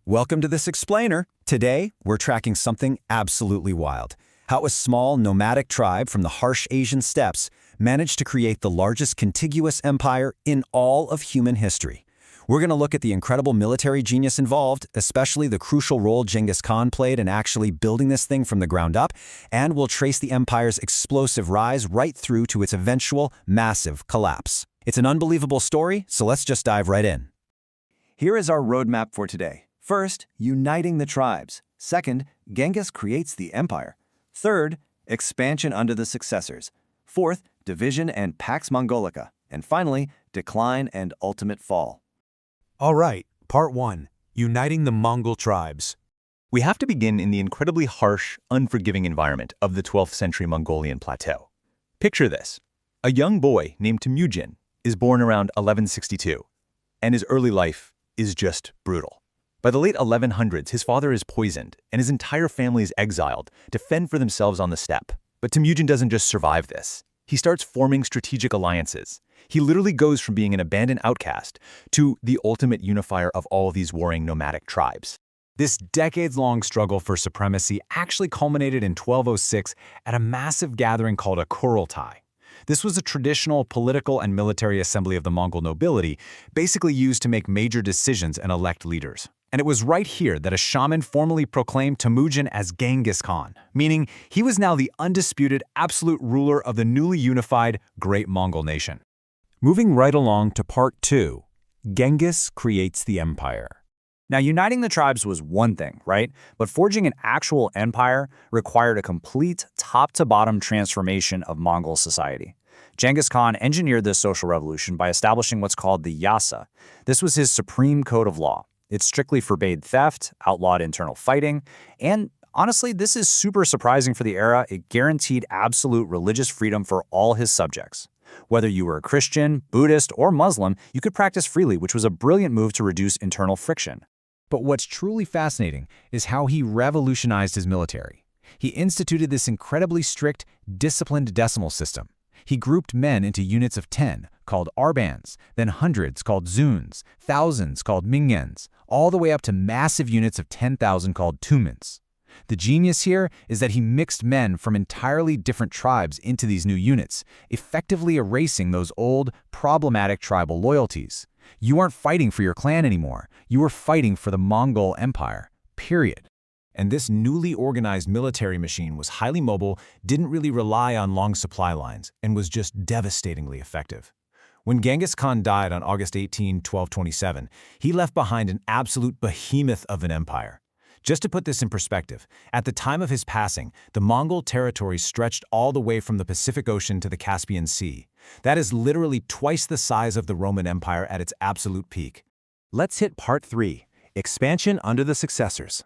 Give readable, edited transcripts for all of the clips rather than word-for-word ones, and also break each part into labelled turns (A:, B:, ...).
A: Welcome to this explainer. Today, we're tracking something absolutely wild. How a small nomadic tribe from the harsh Asian steppes managed to create the largest contiguous empire in all of human history. We're going to look at the incredible military genius involved, especially the crucial role Genghis Khan played in actually building this thing from the ground up, and we'll trace the empire's explosive rise right through to its eventual massive collapse. It's an unbelievable story, so let's just dive right in. Here is our roadmap for today. First, uniting the tribes. Second, Genghis creates the empire. Third, expansion under the successors. Fourth, division and Pax Mongolica. And finally, decline and ultimate fall.
B: All right, Part 1. Uniting the Mongol tribes.
C: We have to begin in the incredibly harsh, unforgiving environment of the 12th century Mongolian plateau. Picture this. A young boy named Temujin is born around 1162, and his early life is just brutal. By the late 1100s, his father is poisoned, and his entire family is exiled to fend for themselves on the steppe. But Temujin doesn't just survive this. He starts forming strategic alliances. He literally goes from being an abandoned outcast to the ultimate unifier of all these warring nomadic tribes.
B: This decades-long struggle for supremacy actually culminated in 1206 at a massive gathering called a Kurultai. This was a traditional political and military assembly of the Mongol nobility, basically used to make major decisions and elect leaders. And it was right here that a shaman formally proclaimed Temujin as Genghis Khan, meaning he was now the undisputed absolute ruler of the newly unified Great Mongol nation. Moving right along to Part 2, Genghis creates the empire.
D: Now, uniting the tribes was one thing, right? But forging an actual empire required a complete top-to-bottom transformation of Mongol society. Genghis Khan engineered this social revolution by establishing what's called the Yasa. This was his supreme code of law. It strictly forbade theft, outlawed internal fighting, and honestly, this is super surprising for the era. It guaranteed absolute religious freedom for all his subjects. Whether you were a Christian, Buddhist, or Muslim, you could practice freely, which was a brilliant move to reduce internal friction.
B: But what's truly fascinating is how he revolutionized his military. He instituted this incredibly strict, disciplined decimal system. He grouped men into units of 10, called arbands, then hundreds called zuns, thousands called mingyens, all the way up to massive units of 10,000 called tumens. The genius here is that he mixed men from entirely different tribes into these new units, effectively erasing those old, problematic tribal loyalties. You aren't fighting for your clan anymore. You are fighting for the Mongol Empire, period. And this newly organized military machine was highly mobile, didn't really rely on long supply lines, and was just devastatingly effective. When Genghis Khan died on August 18, 1227, he left behind an absolute behemoth of an empire. Just to put this in perspective, at the time of his passing, the Mongol territory stretched all the way from the Pacific Ocean to the Caspian Sea. That is literally twice the size of the Roman Empire at its absolute peak.
A: Let's hit Part 3, expansion under the successors.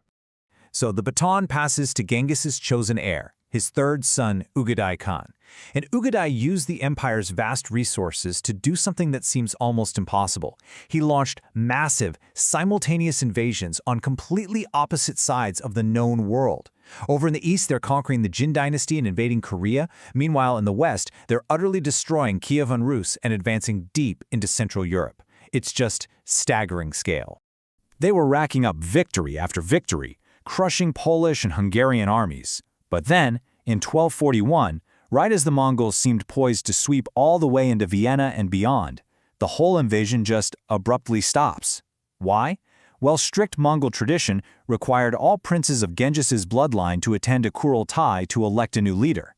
A: So the baton passes to Genghis's chosen heir, his third son, Ugadai Khan. And Ugadai used the empire's vast resources to do something that seems almost impossible. He launched massive, simultaneous invasions on completely opposite sides of the known world. Over in the east, they're conquering the Jin dynasty and invading Korea. Meanwhile, in the west, they're utterly destroying Kievan Rus and advancing deep into Central Europe. It's just staggering scale. They were racking up victory after victory, crushing Polish and Hungarian armies. But then, in 1241, right as the Mongols seemed poised to sweep all the way into Vienna and beyond, the whole invasion just abruptly stops. Why? Well, strict Mongol tradition required all princes of Genghis's bloodline to attend a Kurultai to elect a new leader.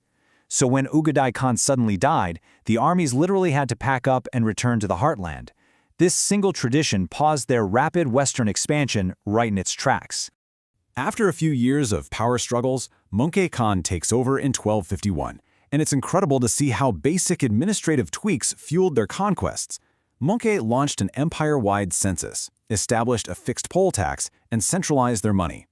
A: So when Ugadai Khan suddenly died, the armies literally had to pack up and return to the heartland. This single tradition paused their rapid western expansion right in its tracks. After a few years of power struggles, Mongol Khan takes over in 1251, and it's incredible to see how basic administrative tweaks fueled their conquests. Mongol launched an empire-wide census, established a fixed poll tax, and centralized their money.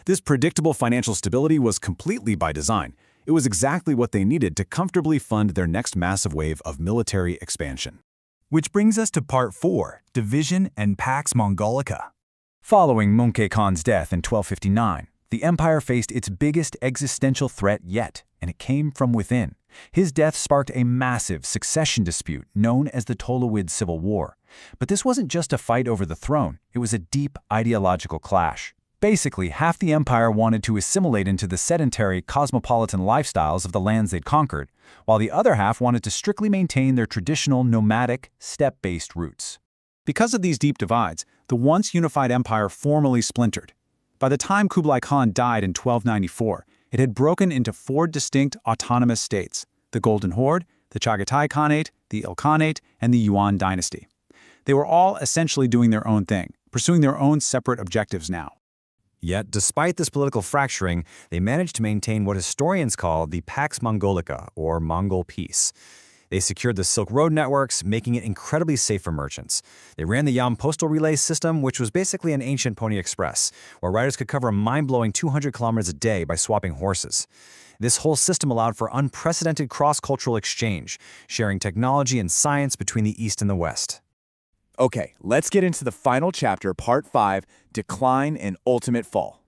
A: This predictable financial stability was completely by design. It was exactly what they needed to comfortably fund their next massive wave of military expansion. Which brings us to Part 4, Division and Pax Mongolica. Following Mongol Khan's death in 1259, the empire faced its biggest existential threat yet, and it came from within. His death sparked a massive succession dispute known as the Tolawid Civil War.
B: But this wasn't just a fight over the throne, it was a deep ideological clash. Basically, half the empire wanted to assimilate into the sedentary, cosmopolitan lifestyles of the lands they'd conquered, while the other half wanted to strictly maintain their traditional nomadic, steppe-based roots. Because of these deep divides, the once unified empire formally splintered. By the time Kublai Khan died in 1294, it had broken into 4 distinct autonomous states: the Golden Horde, the Chagatai Khanate, the Ilkhanate, and the Yuan dynasty. They were all essentially doing their own thing, pursuing their own separate objectives now.
A: Yet, despite this political fracturing, they managed to maintain what historians call the Pax Mongolica, or Mongol peace. They secured the Silk Road networks, making it incredibly safe for merchants. They ran the Yam postal relay system, which was basically an ancient Pony Express, where riders could cover a mind-blowing 200 kilometers a day by swapping horses. This whole system allowed for unprecedented cross-cultural exchange, sharing technology and science between the East and the West.
E: Okay, let's get into the final chapter, Part 5, Decline and Ultimate Fall.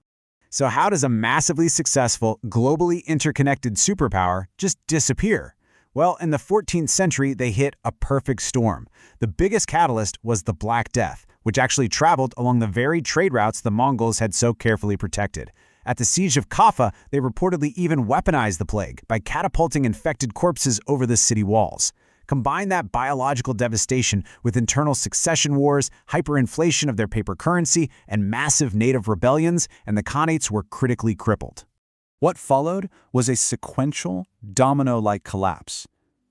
B: So how does a massively successful, globally interconnected superpower just disappear? Well, in the 14th century, they hit a perfect storm. The biggest catalyst was the Black Death, which actually traveled along the very trade routes the Mongols had so carefully protected. At the siege of Kaffa, they reportedly even weaponized the plague by catapulting infected corpses over the city walls. Combine that biological devastation with internal succession wars, hyperinflation of their paper currency, and massive native rebellions, and the Khanates were critically crippled. What followed was a sequential, domino-like collapse.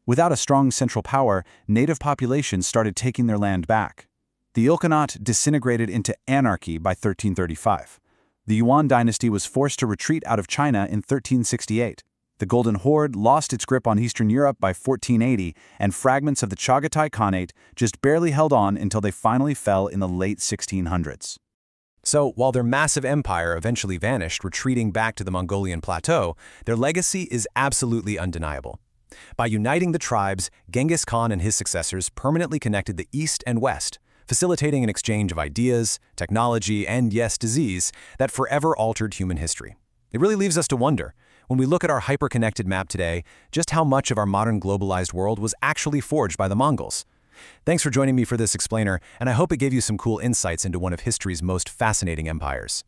B: Without a strong central power, native populations started taking their land back. The Ilkhanate disintegrated into anarchy by 1335. The Yuan dynasty was forced to retreat out of China in 1368. The Golden Horde lost its grip on Eastern Europe by 1480, and fragments of the Chagatai Khanate just barely held on until they finally fell in the late 1600s.
A: So, while their massive empire eventually vanished, retreating back to the Mongolian plateau, their legacy is absolutely undeniable. By uniting the tribes, Genghis Khan and his successors permanently connected the East and West, facilitating an exchange of ideas, technology, and, yes, disease that forever altered human history. It really leaves us to wonder, when we look at our hyper-connected map today, just how much of our modern globalized world was actually forged by the Mongols. Thanks for joining me for this explainer, and I hope it gave you some cool insights into one of history's most fascinating empires.